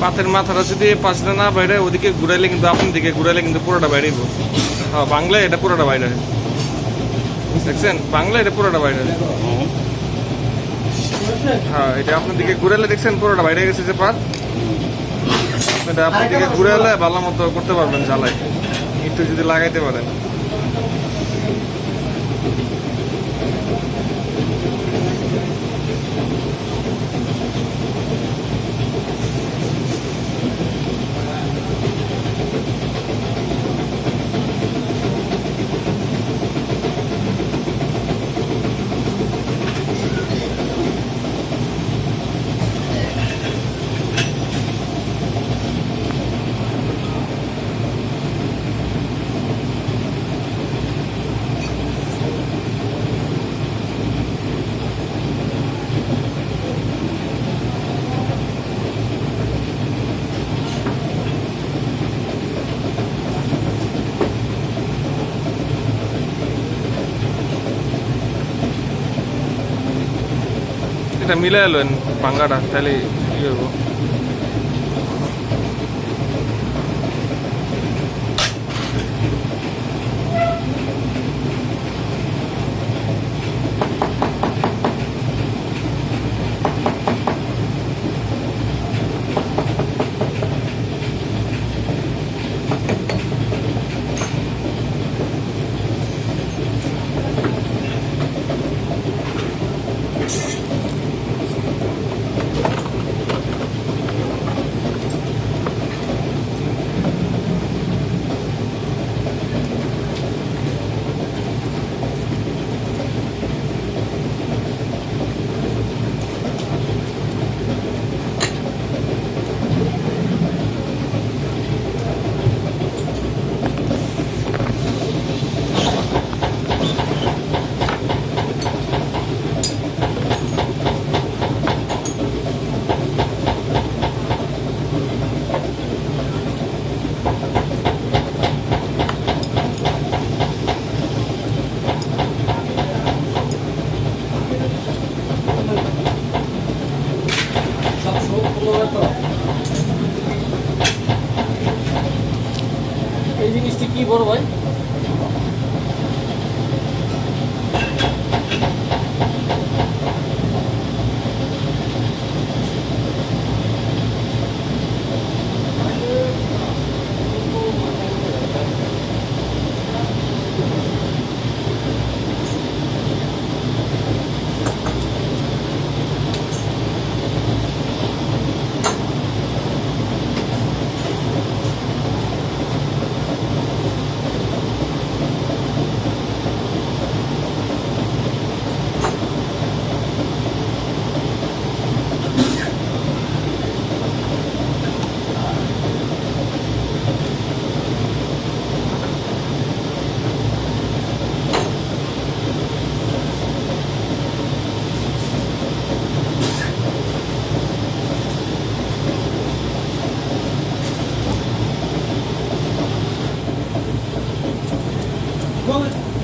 পাতের মাথাটা যদি পাশটা না বাইরে ওদিকে ঘুরাইলে কিন্তু আপনার দিকে ঘুরাইলে কিন্তু পুরোটা বাইরেব। হ্যাঁ, বাংলায় এটা পুরোটা বাইরে, দেখছেন? বাংলা এটা পুরোটা বাইরে। হ্যাঁ, এটা আপনার দিকে ঘুরাইলে দেখছেন পুরোটা বাইরে গেছে যে পাত। এটা আপনার দিকে ঘুরাইলে ভালো মতো করতে পারবেন জ্বালাই, একটু যদি লাগাইতে পারেন। এটা মিলাই এলেন পাঙ্গাটা, তাহলে কি হইব? এই জিনিসটি কি বড় ভাই?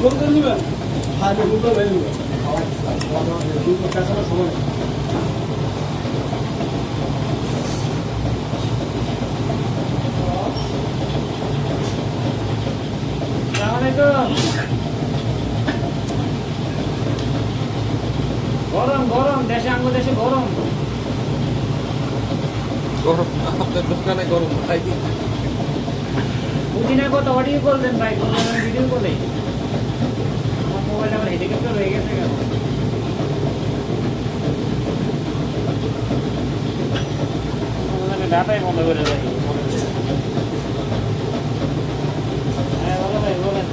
গোল নিবেন, ভাই গোল করে নিবেন। কাঁচানো সময় গরম গরম, দেশে আঙ্গ দেশে গরম গরম আপনার দোকানে গরম খাই দিন। বুঝি না কত অডিও করলেন ভাই, ভিডিও করে আমার মোবাইল আমার হেলিকপ্টার হয়ে গেছে কেন? ডাটাই বন্ধ করে দেয়। হ্যাঁ বলো ভাই, বলেন।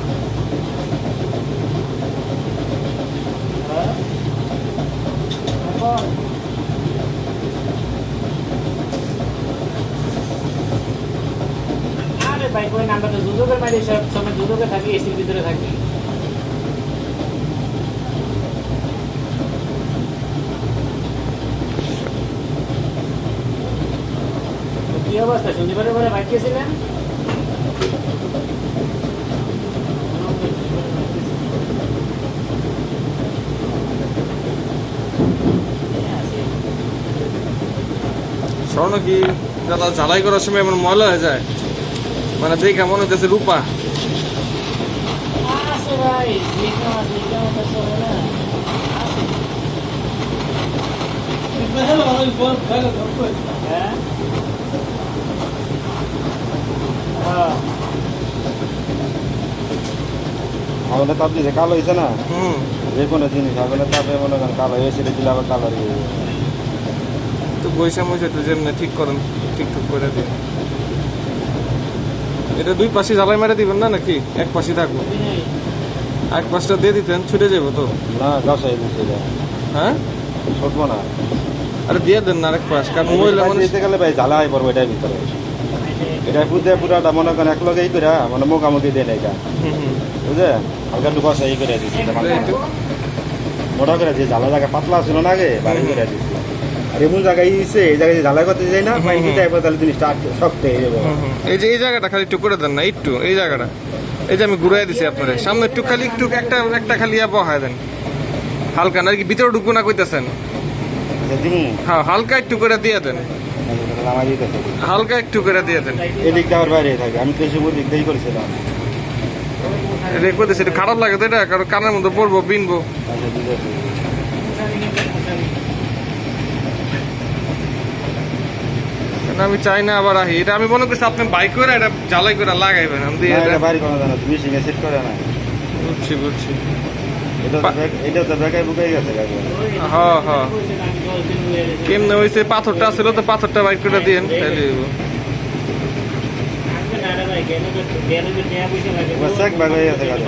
আরে ভাই কই, আমরা তো দুদকের বাইরে সব সময় দুদকে থাকি, এসির ভিতরে থাকি। কি অবস্থা, শনিবারের পরে বাইক গেছিলেন? স্বর্ণ কি দাদা ঝালাই করার সময় এমন ময়লা হয়ে যায়, মানে দেখে মনে হইতেছে রূপা। আছে ভাই, যেটা আছে এটা তো চলে না। দেখেন আমি বল ভালো ধরতে হ্যাঁ হ্যাঁ আগুনে তাপ দিয়েছে কালো হয়েছে না, হুম, যে কোনো জিনিস আগুনে তাপে মনে করেন কালো হয়ে সেটা দিলে আবার কালার হয়ে যাবে। তো বৈশা মৈশা একটু যেমনি ঠিক করেন, ঠিকঠাক করে দিন। এটা দুই পাশে জ্বালাই মেরে দিবেন না নাকি এক পাশে থাকবো? এক পাশটা দিয়ে দিতেন ছুটে যাবো তো। না গাছ হয়ে দিচ্ছে এটা, হ্যাঁ ছুটবো না। আরে দিয়ে দেন না আরেক পাশ, কারণ মোবাইল মোবাইল মানুষ। দিতে গেলে ভাই জ্বালা হয়ে পড়বো এটার ভিতরে। এটা পুঁতে পুরাটা মনে করেন এক লগেই করে মানে মোকামুখি দেন এটা, হুম হুম, বুঝলে হালকা একটু কষা করে দিচ্ছি একটু। মোটা করে দিয়ে জ্বালা জায়গা পাতলা ছিল না আগে বাড়ি করে দিচ্ছি। আর এমন জায়গায় ইসে এই জায়গায় জ্বালা করতে যাই না পাই দিতে একবার তাহলে জিনিসটা শক্ত হয়ে যাবে। হুম হুম। এই যে এই জায়গাটা খালি একটু করে দেন না, একটু এই জায়গাটা, এই যে আমি ঘুরাই দিছি আপনাদের সামনে, একটু খালি একটু একটা একটা খালি বহায় দেন হালকা, নাকি ভিতরে ঢুকবো না কইতেছেন? দিমু হ্যাঁ হালকা একটু করে দিয়ে দেন, আমার দিতে থাকি হালকা একটু করে দিয়ে দেন। এদিকটা আমার বাইরে থাকে, আমি তো এসে ওই দিকটাই করেছিলাম। এটা করতেছি, একটু খারাপ লাগে তো এটা, কারণ কানের মধ্যে পড়বো বিনবো। আচ্ছা ঠিক আছে। কারণ আমি চাই না আবার আহি, এটা আমি মনে করছি আপনি বাইক করে এটা জ্বালাই করে লাগাইবেন। আমি দিয়ে না, এটা এটা বাড়ি কোনো জানা তুমি সিঙ্গে সেট করে না, বুঝছি বুঝছি। এটা তো বেকায় বুকাই গেছে কাকু। হ্যাঁ হ্যাঁ, কেমনে হয়েছে পাথরটা ছিল তো পাথরটা বাইক করে দিয়েন তাহলে হইবো। এবার চেক ভাগ হয়ে গেছে কাকু,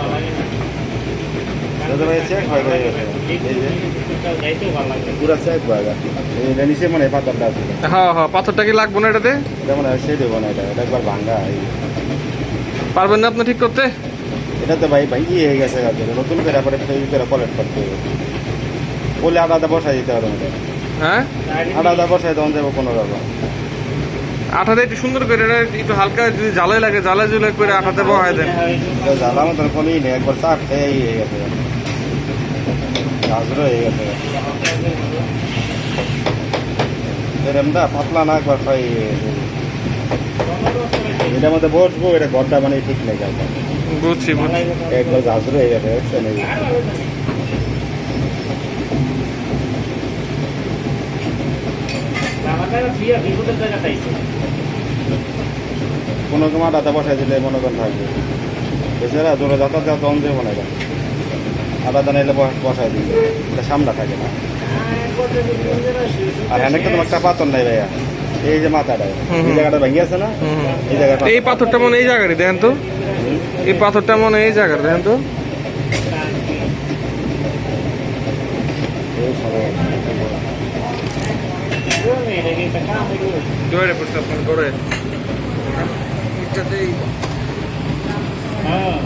দাদা ভাই চেক ভাগ হয়ে গেছে, এই যে পুরা চেক ভাগ আছে। এটা নিচে মানে পাথরটা আছে, হ্যাঁ হ্যাঁ, পাথরটা কি লাগবো না এটাতে? এটা মনে হয় সেই দেবো না, এটা এটা একবার ভাঙ্গা। পারবেন না আপনি ঠিক করতে? এটা তো ভাই ভাঙ্গি হয়ে গেছে কাকু, নতুন করে পরে করে পলেট করতে হবে, বলে আদা আদা বসাই দিতে হবে, হ্যাঁ আদা আদা বসাই তখন যাবো কোনো রকম। আঠাতে একটু সুন্দর করে এটা একটু হালকা যদি জ্বালাই লাগে জ্বালাই জুলাই করে আঠাতে বহায় দেন। জ্বালা মতন কোনই নেই, একবার চাপ খেয়ে হয়ে গেছে, গাছরও হয়ে গেছে। এরমটা পাতলা না একবার খাই এটার মধ্যে বসবো, এটা ঘরটা মানে ঠিক নেই কাকু, বুঝছি বুঝছি। একবার গাছরও হয়ে গেছে বুঝছেন। এই কোনো রকম আদাটা বসাই দিলে মনে করেন থাকবে, এছাড়া দূরে যাতায়াত তখন দেবো না, এটা আদাটা নিলে বসাই দিলে এটা সামলা থাকে না। আর অনেক তো একটা পাথর নাই ভাইয়া, এই যে মাথাটা এই জায়গাটা ভেঙে আছে না, হুম হুম। এই জায়গায় এই পাথরটা মনে হয় এই জায়গারই দেখেন তো, এই পাথরটা মনে হয় এই জায়গার দেখেন তো। জোরে পড়ছে আপনার করে। হ্যাঁ